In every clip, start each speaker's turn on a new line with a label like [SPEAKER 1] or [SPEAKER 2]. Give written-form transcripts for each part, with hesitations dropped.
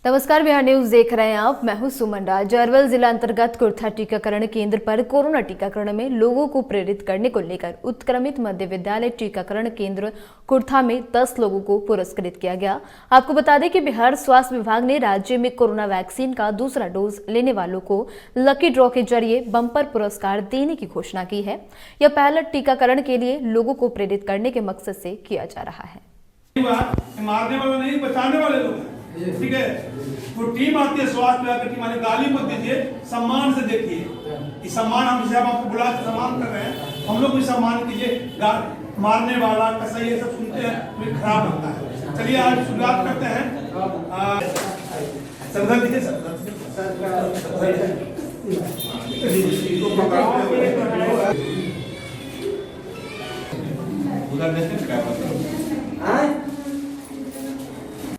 [SPEAKER 1] नमस्कार, बिहार न्यूज देख रहे हैं आप। मैं हूं सुमन राज। अरवल जिला अंतर्गत कुर्था टीकाकरण केंद्र पर कोरोना टीकाकरण में लोगों को प्रेरित करने को लेकर उत्क्रमित मध्य विद्यालय टीकाकरण केंद्र कुर्था में 10 लोगों को पुरस्कृत किया गया। आपको बता दें कि बिहार स्वास्थ्य विभाग ने राज्य में कोरोना वैक्सीन का दूसरा डोज लेने वालों को लकी ड्रॉ के जरिए बम्पर पुरस्कार देने की घोषणा की है। यह पहला टीकाकरण के लिए लोगों को प्रेरित करने के मकसद से किया जा रहा है।
[SPEAKER 2] मारने वाले नहीं, बचाने वाले लोग हैं। ठीक है, तो टीम आती है स्वास्थ्य विभाग की टीम आती है, गाली मत दीजिए, सम्मान से देखिए। इस सम्मान हम जैसे आपको बुला के सम्मान कर रहे हैं, हम लोग भी सम्मान कीजिए। मारने वाला कैसा ये सब सुनते हैं तो खराब लगता है। चलिए आज शुरुआत करते हैं। संदर्भ दीजिए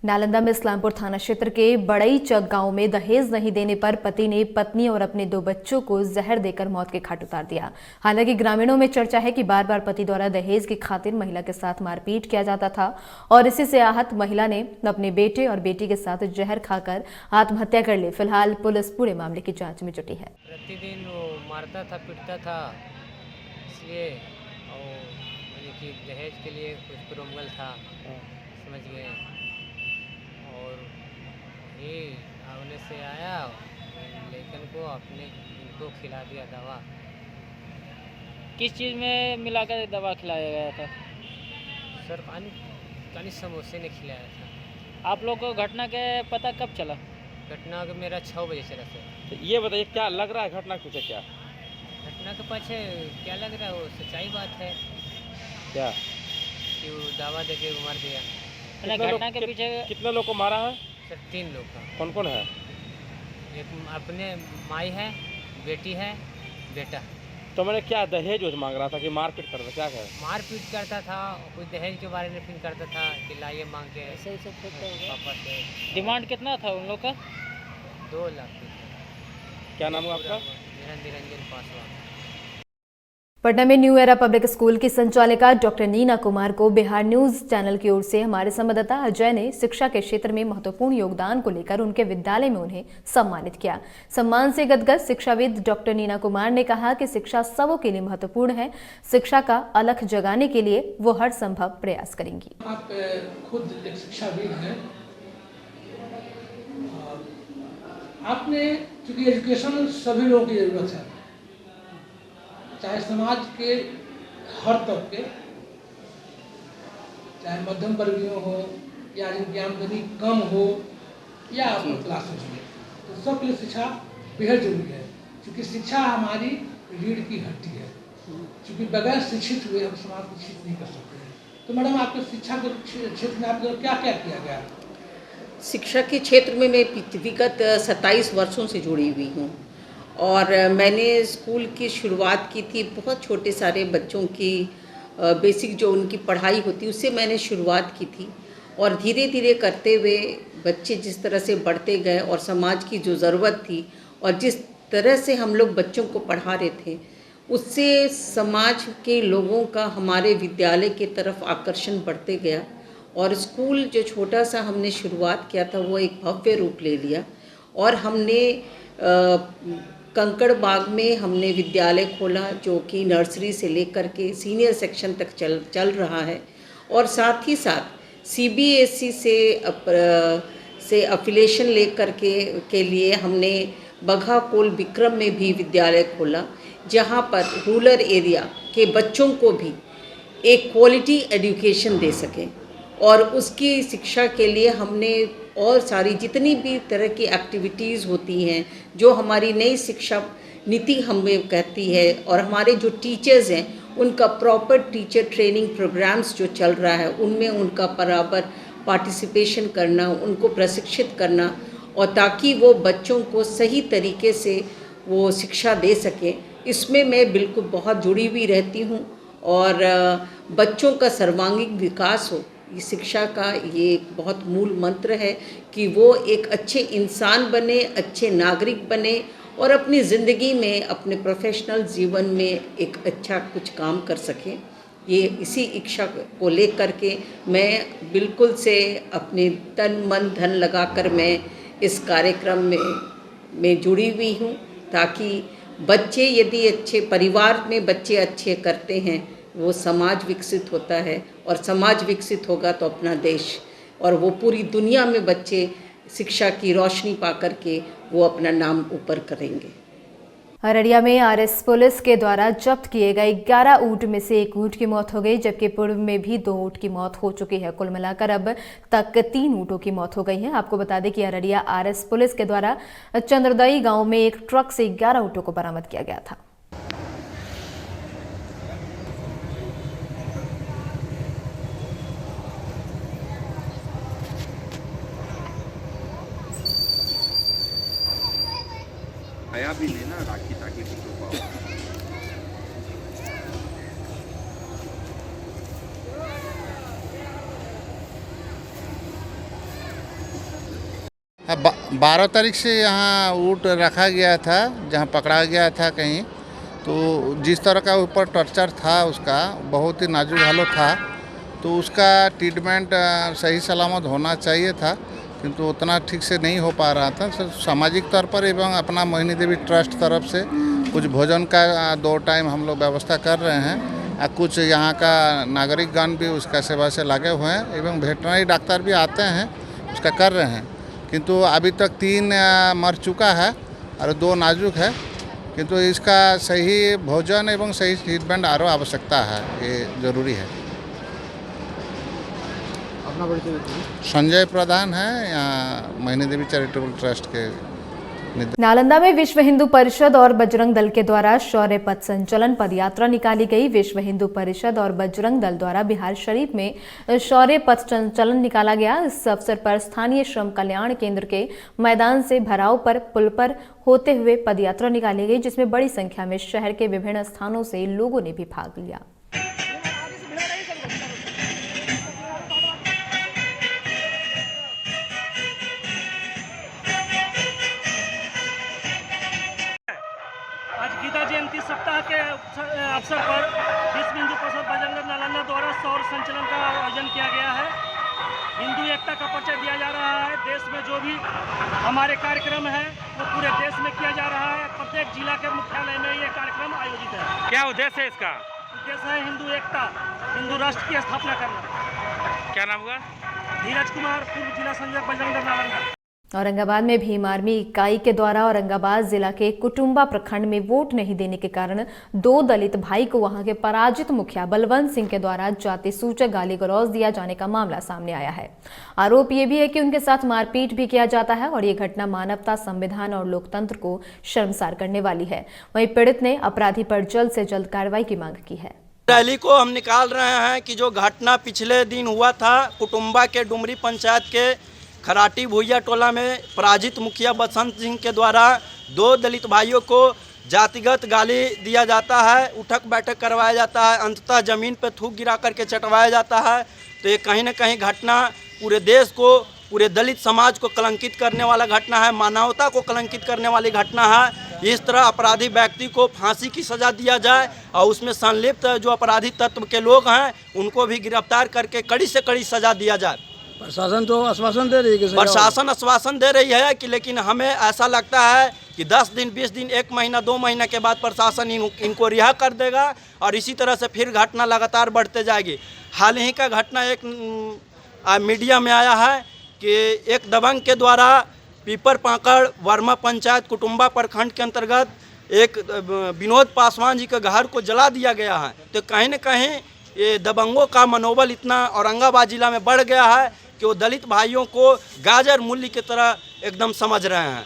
[SPEAKER 1] नालंदा में इस्लामपुर थाना क्षेत्र के बड़ई चक गांव में दहेज नहीं देने पर पति ने पत्नी और अपने 2 बच्चों को जहर देकर मौत के घाट उतार दिया। हालांकि ग्रामीणों में चर्चा है कि बार बार पति द्वारा दहेज की खातिर महिला के साथ मारपीट किया जाता था और इसी से आहत महिला ने अपने बेटे और बेटी के साथ जहर खाकर आत्महत्या कर ली। फिलहाल पुलिस पूरे मामले की जाँच में जुटी है।
[SPEAKER 3] प्रतिदिन वो मारता था, पीटता था, इसलिए दहेज के लिए कुछ प्रोमगल था, समझ गए। और ये आने से आया लेकिन को अपने इनको खिला दिया दवा।
[SPEAKER 4] किस चीज़ में मिलाकर दवा खिलाया गया था?
[SPEAKER 3] सर पानी समोसे ने खिलाया था।
[SPEAKER 4] आप लोग को घटना के पता कब चला?
[SPEAKER 3] घटना का मेरा 6 बजे चला सर।
[SPEAKER 4] तो ये बताइए क्या लग रहा है घटना कुछ है क्या?
[SPEAKER 3] घटना के पीछे क्या लग रहा है, वो सच्चाई बात है
[SPEAKER 4] क्या
[SPEAKER 3] कि वो दवा देके मार दिया।
[SPEAKER 4] घटना के पीछे कितने लोग को मारा है?
[SPEAKER 3] सर 3 लोग का।
[SPEAKER 4] कौन कौन है?
[SPEAKER 3] एक अपने माई है, बेटी है, बेटा।
[SPEAKER 4] तो मैंने क्या दहेज मांग रहा था कि मारपीट करता, क्या कहे?
[SPEAKER 3] मारपीट करता था, कुछ दहेज के बारे में फिर करता था कि लाइए मांग के पापा से।
[SPEAKER 4] डिमांड कितना था उन लोग का?
[SPEAKER 3] 2 लाख।
[SPEAKER 4] क्या नाम है आपका?
[SPEAKER 3] मेरा निरंजन पासवान।
[SPEAKER 1] पटना में न्यू एरा पब्लिक स्कूल की संचालिका डॉक्टर नीना कुमार को बिहार न्यूज चैनल की ओर से हमारे संवाददाता अजय ने शिक्षा के क्षेत्र में महत्वपूर्ण योगदान को लेकर उनके विद्यालय में उन्हें सम्मानित किया। सम्मान से गदगद शिक्षाविद डॉक्टर नीना कुमार ने कहा कि शिक्षा सबों के लिए महत्वपूर्ण है। शिक्षा का अलख जगाने के लिए वो हर संभव प्रयास करेंगी।
[SPEAKER 5] आप खुद एक शिक्षाविद हैं, आपने चूंकि एजुकेशन सभी लोगों की जरूरत है, चाहे समाज के हर तबके, चाहे मध्यम वर्गीय हो या जिनकी आमदनी कम हो या अपर क्लासेस में, तो सबके लिए शिक्षा बेहद जरूरी है। क्योंकि शिक्षा हमारी रीढ़ की हड्डी है। क्योंकि बगैर शिक्षित हुए हम समाज को शिक्षित नहीं कर सकते हैं। तो मैडम, आपके शिक्षा के क्षेत्र में आपके क्या क्या किया गया?
[SPEAKER 6] शिक्षा के क्षेत्र में मैं विगत 27 वर्षों से जुड़ी हुई हूँ और मैंने स्कूल की शुरुआत की थी। बहुत छोटे सारे बच्चों की बेसिक जो उनकी पढ़ाई होती उससे मैंने शुरुआत की थी और धीरे धीरे करते हुए बच्चे जिस तरह से बढ़ते गए और समाज की जो ज़रूरत थी और जिस तरह से हम लोग बच्चों को पढ़ा रहे थे, उससे समाज के लोगों का हमारे विद्यालय की तरफ आकर्षण बढ़ते गया और स्कूल जो छोटा सा हमने शुरुआत किया था वो एक भव्य रूप ले लिया और हमने कंकड़ बाग में हमने विद्यालय खोला जो कि नर्सरी से लेकर के सीनियर सेक्शन तक चल रहा है और साथ ही साथ CBSE से अफिलिएशन लेकर के लिए हमने बघा कोल विक्रम में भी विद्यालय खोला, जहां पर रूरल एरिया के बच्चों को भी एक क्वालिटी एजुकेशन दे सकें और उसकी शिक्षा के लिए हमने और सारी जितनी भी तरह की एक्टिविटीज़ होती हैं जो हमारी नई शिक्षा नीति हमें कहती है और हमारे जो टीचर्स हैं उनका प्रॉपर टीचर ट्रेनिंग प्रोग्राम्स जो चल रहा है उनमें उनका बराबर पार्टिसिपेशन करना, उनको प्रशिक्षित करना और ताकि वो बच्चों को सही तरीके से वो शिक्षा दे सकें, इसमें मैं बिल्कुल बहुत जुड़ी हुई रहती हूँ और बच्चों का सर्वांगीण विकास हो, शिक्षा का ये एक बहुत मूल मंत्र है कि वो एक अच्छे इंसान बने, अच्छे नागरिक बने और अपनी ज़िंदगी में, अपने प्रोफेशनल जीवन में एक अच्छा कुछ काम कर सकें। ये इसी इच्छा को लेकर के मैं बिल्कुल से अपने तन मन धन लगाकर मैं इस कार्यक्रम में जुड़ी हुई हूँ, ताकि बच्चे यदि अच्छे परिवार में बच्चे अच्छे करते हैं, वो समाज विकसित होता है, और समाज विकसित होगा तो अपना देश, और वो पूरी दुनिया में बच्चे शिक्षा की रोशनी पा करके वो अपना नाम ऊपर करेंगे।
[SPEAKER 1] अररिया में आरएस पुलिस के द्वारा जब्त किए गए 11 ऊँट में से 1 ऊँट की मौत हो गई, जबकि पूर्व में भी 2 ऊँट की मौत हो चुकी है। कुल मिलाकर अब तक 3 ऊँटों की मौत हो गई है। आपको बता दें कि अररिया आरएस पुलिस के द्वारा चंद्रदई गांव में एक ट्रक से 11 ऊँटों को बरामद किया गया था।
[SPEAKER 7] आया भी नहीं ना राखी ताकि
[SPEAKER 8] अब 12 तारीख से यहाँ ऊँट रखा गया था, जहाँ पकड़ा गया था कहीं, तो जिस तरह का ऊपर टॉर्चर था उसका बहुत ही नाजुक हालत था, तो उसका ट्रीटमेंट सही सलामत होना चाहिए था, किंतु उतना ठीक से नहीं हो पा रहा था। सामाजिक तौर पर एवं अपना मोहिनी देवी ट्रस्ट तरफ से कुछ भोजन का 2 टाइम हम लोग व्यवस्था कर रहे हैं। कुछ यहाँ का नागरिकगण भी उसका सेवा से लगे हुए हैं एवं वेटरनरी डॉक्टर भी आते हैं, उसका कर रहे हैं, किंतु अभी तक 3 मर चुका है और 2 नाजुक है, किंतु इसका सही भोजन एवं सही ट्रीटमेंट आरो आवश्यकता है, ये जरूरी है। अपना परिचय संजय प्रधान है, यहाँ मोहिनी देवी चैरिटेबल ट्रस्ट के।
[SPEAKER 1] नालंदा में विश्व हिंदू परिषद और बजरंग दल के द्वारा शौर्य पथ संचलन पदयात्रा निकाली गई। विश्व हिंदू परिषद और बजरंग दल द्वारा बिहार शरीफ में शौर्य पथ संचलन निकाला गया। इस अवसर पर स्थानीय श्रम कल्याण केंद्र के मैदान से भराव पर पुल पर होते हुए पदयात्रा निकाली गई, जिसमें बड़ी संख्या में शहर के विभिन्न स्थानों से लोगों ने भी भाग लिया।
[SPEAKER 9] गीता जयंती सप्ताह के अवसर पर विश्व हिंदू परिषद बजरंग दल नालंदा द्वारा सौर संचलन का आयोजन किया गया है। हिंदू एकता का परिचय दिया जा रहा है। देश में जो भी हमारे कार्यक्रम है वो पूरे देश में किया जा रहा है। प्रत्येक जिला के मुख्यालय में ये कार्यक्रम आयोजित है। क्या उद्देश्य है इसका? उद्देश्य है हिंदू एकता, हिंदू राष्ट्र की स्थापना करना। क्या नाम हुआ? धीरज कुमार, पूर्व जिला संयोजक बजरंग दल नालंदा।
[SPEAKER 1] औरंगाबाद में भीम आर्मी इकाई के द्वारा औरंगाबाद जिला के कुटुंबा प्रखंड में वोट नहीं देने के कारण 2 दलित भाई को वहां के पराजित मुखिया बलवंत सिंह के द्वारा जाति सूचक गाली गलौज दिया जाने का मामला सामने आया है। आरोप ये भी है कि उनके साथ मारपीट भी किया जाता है और ये घटना मानवता, संविधान और लोकतंत्र को शर्मसार करने वाली है। वहीं पीड़ित ने अपराधी पर जल्द से जल्द कार्रवाई की मांग की है।
[SPEAKER 10] रैली को हम निकाल रहे हैं कि जो घटना पिछले दिन हुआ था कुटुंबा के डुमरी पंचायत के खराटी भुइया टोला में पराजित मुखिया बसंत सिंह के द्वारा 2 दलित भाइयों को जातिगत गाली दिया जाता है, उठक बैठक करवाया जाता है, अंततः ज़मीन पर थूक गिरा करके चटवाया जाता है। तो ये कहीं ना कहीं घटना पूरे देश को, पूरे दलित समाज को कलंकित करने वाला घटना है, मानवता को कलंकित करने वाली घटना है। इस तरह अपराधी व्यक्ति को फांसी की सज़ा दिया जाए और उसमें संलिप्त जो अपराधी तत्व के लोग हैं उनको भी गिरफ्तार करके कड़ी से कड़ी सज़ा दिया जाए।
[SPEAKER 11] प्रशासन तो आश्वासन दे रही है,
[SPEAKER 10] प्रशासन आश्वासन दे रही है कि, लेकिन हमें ऐसा लगता है कि 10 दिन, 20 दिन, 1 महीना, 2 महीना के बाद प्रशासन इनको रिहा कर देगा और इसी तरह से फिर घटना लगातार बढ़ते जाएगी। हाल ही का घटना एक मीडिया में आया है कि एक दबंग के द्वारा पीपर पाकड़ वर्मा पंचायत कुटुंबा प्रखंड के अंतर्गत एक विनोद पासवान जी के घर को जला दिया गया है। तो कहीं न कहीं ये दबंगों का मनोबल इतना औरंगाबाद जिला में बढ़ गया है कि वो दलित भाइयों को गाजर मूल्य की तरह एकदम समझ रहे हैं।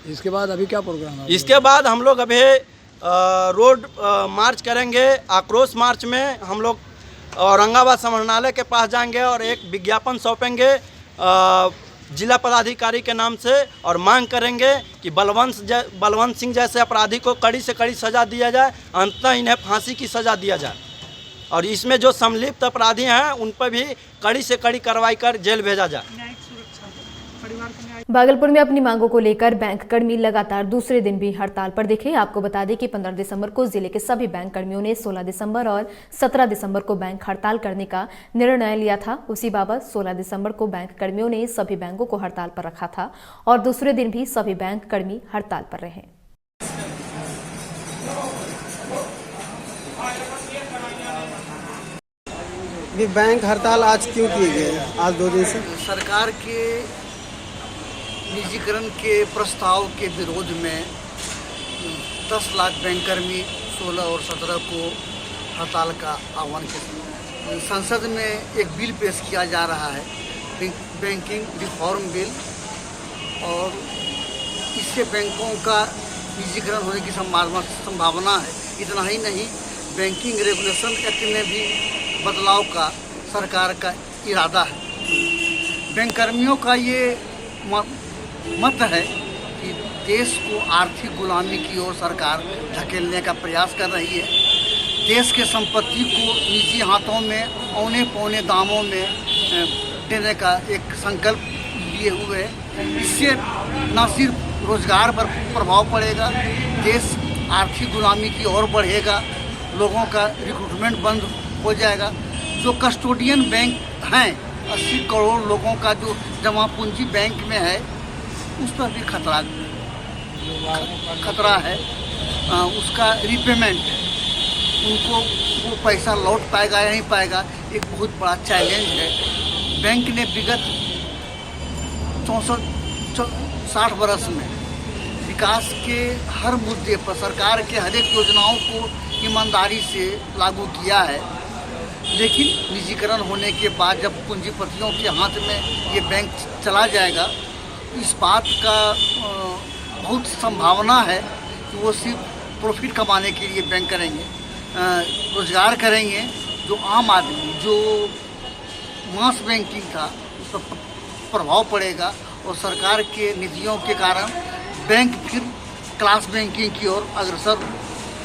[SPEAKER 11] इसके बाद अभी क्या प्रोग्राम है?
[SPEAKER 10] इसके बाद हम लोग अभी रोड मार्च करेंगे। आक्रोश मार्च में हम लोग औरंगाबाद समाहरणालय के पास जाएंगे और एक विज्ञापन सौंपेंगे जिला पदाधिकारी के नाम से और मांग करेंगे कि बलवंत सिंह जैसे अपराधी को कड़ी से कड़ी सज़ा दिया जाए, अंततः इन्हें फांसी की सज़ा दिया जाए और इसमें जो संलिप्त अपराधी हैं उन पर भी कड़ी से कड़ी कार्रवाई कर जेल भेजा जाए।
[SPEAKER 1] भागलपुर में अपनी मांगों को लेकर बैंक कर्मी लगातार दूसरे दिन भी हड़ताल पर दिखे। आपको बता दें कि 15 दिसंबर को जिले के सभी बैंक कर्मियों ने 16 दिसंबर और 17 दिसंबर को बैंक हड़ताल करने का निर्णय लिया था। उसी बाबत 16 दिसंबर को बैंक कर्मियों ने सभी बैंकों को हड़ताल पर रखा था और दूसरे दिन भी सभी बैंक कर्मी हड़ताल पर रहे।
[SPEAKER 11] बैंक हड़ताल आज क्यों किए गए? आज 2 दिन से
[SPEAKER 12] सरकार के निजीकरण के प्रस्ताव के विरोध में 10 लाख बैंककर्मी 16 और 17 को हड़ताल का आह्वान किया। संसद में एक बिल पेश किया जा रहा है, बैंकिंग रिफॉर्म बिल, और इससे बैंकों का निजीकरण होने की संभावना है। इतना ही नहीं, बैंकिंग रेगुलेशन एक्ट में भी बदलाव का सरकार का इरादा है। बैंककर्मियों का ये मत है कि देश को आर्थिक गुलामी की ओर सरकार धकेलने का प्रयास कर रही है। देश के संपत्ति को निजी हाथों में औने पौने दामों में देने का एक संकल्प लिए हुए है। इससे न सिर्फ रोजगार पर प्रभाव पड़ेगा, देश आर्थिक गुलामी की ओर बढ़ेगा, लोगों का रिक्रूटमेंट बंद हो जाएगा। जो कस्टोडियन बैंक हैं, 80 करोड़ लोगों का जो जमा पूंजी बैंक में है, उस पर भी खतरा है। उसका रिपेमेंट, उनको वो पैसा लौट पाएगा या नहीं पाएगा, एक बहुत बड़ा चैलेंज है। बैंक ने विगत 64-60 बरस में विकास के हर मुद्दे पर सरकार के हर एक योजनाओं को ईमानदारी से लागू किया है, लेकिन निजीकरण होने के बाद जब पूंजीपतियों के हाथ में ये बैंक चला जाएगा, इस बात का बहुत संभावना है कि वो सिर्फ प्रॉफिट कमाने के लिए बैंक करेंगे, रोजगार करेंगे। जो आम आदमी, जो मास बैंकिंग था, उस पर प्रभाव पड़ेगा और सरकार के नीतियों के कारण बैंक फिर क्लास बैंकिंग की ओर अग्रसर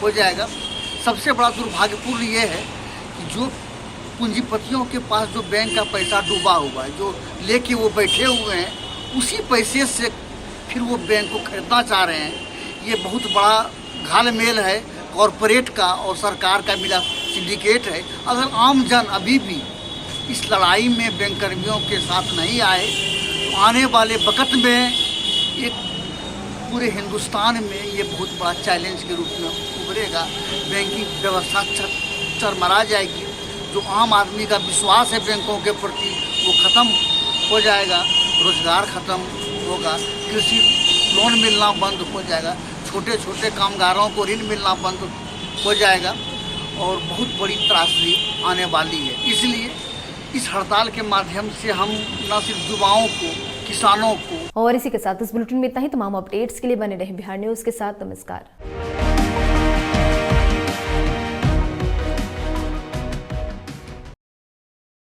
[SPEAKER 12] हो जाएगा। सबसे बड़ा दुर्भाग्यपूर्ण ये है कि जो पूंजीपतियों के पास जो बैंक का पैसा डूबा हुआ है, जो लेके वो बैठे हुए हैं, उसी पैसे से फिर वो बैंक को खरीदना चाह रहे हैं। ये बहुत बड़ा घालमेल है कॉरपोरेट का और सरकार का मिला सिंडिकेट है। अगर आम जन अभी भी इस लड़ाई में बैंक कर्मियों के साथ नहीं आए, तो आने वाले वक्त में एक पूरे हिंदुस्तान में ये बहुत बड़ा चैलेंज के रूप में उभरेगा। बैंकिंग व्यवस्था चरमरा जाएगी। जो आम आदमी का विश्वास है बैंकों के प्रति, वो ख़त्म हो जाएगा। रोजगार ख़त्म होगा, कृषि लोन मिलना बंद हो जाएगा, छोटे छोटे कामगारों को ऋण मिलना बंद हो जाएगा और बहुत बड़ी त्रासदी आने वाली है। इसलिए इस हड़ताल के माध्यम से हम न सिर्फ युवाओं को, किसानों को।
[SPEAKER 1] और इसी के साथ इस बुलेटिन में इतना ही। तमाम अपडेट्स के लिए बने रहे बिहार न्यूज़ के साथ। नमस्कार।